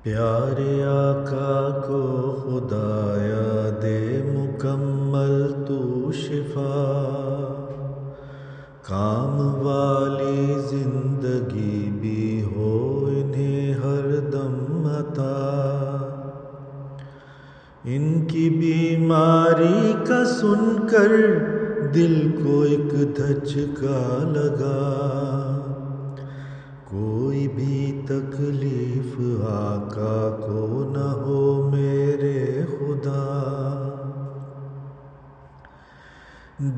پیارے آقا کو خدایا دے مکمل تو شفا، کام والی زندگی بھی ہو انہیں ہر دم عطا۔ ان کی بیماری کا سن کر دل کو ایک دھچکا لگا، کوئی بھی تکلیف آقا کو نہ ہو میرے خدا۔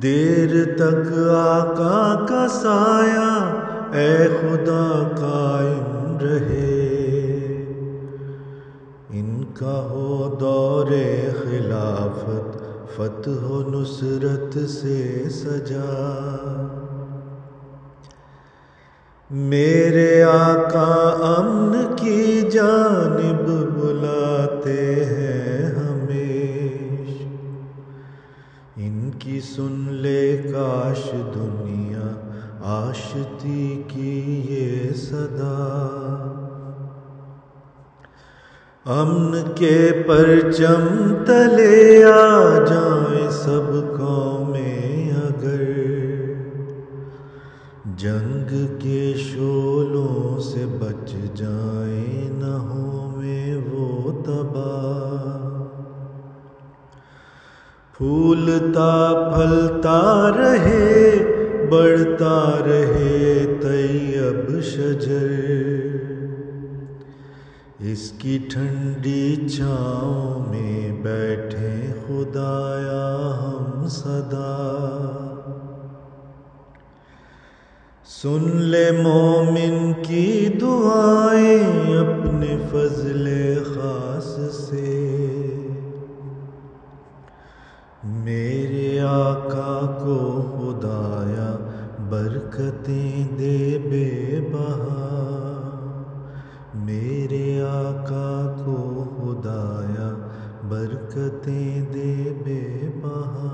دیر تک آقا کا سایہ اے خدا قائم رہے، ان کا ہو دور خلافت فتح و نصرت سے سجا۔ میرے آقا امن کی جانب بلاتے ہیں ہمیش، ان کی سن لے کاش دنیا آشتی کی یہ صدا۔ امن کے پرچم تلے آ جائیں سب قومیں، اگر جنگ کے شعلوں سے بچ جائیں نہ ہوں میں وہ تباہ۔ پھولتا پھلتا رہے بڑھتا رہے طیب شجر، اس کی ٹھنڈی چھاؤں میں بیٹھیں خدایا ہم سدا۔ سن لے مومن کی دعائیں اپنے فضل خاص سے، میرے آقا کو خدایا برکتیں دے بے بہا، میرے آقا کو خدایا برکتیں دے بے بہا۔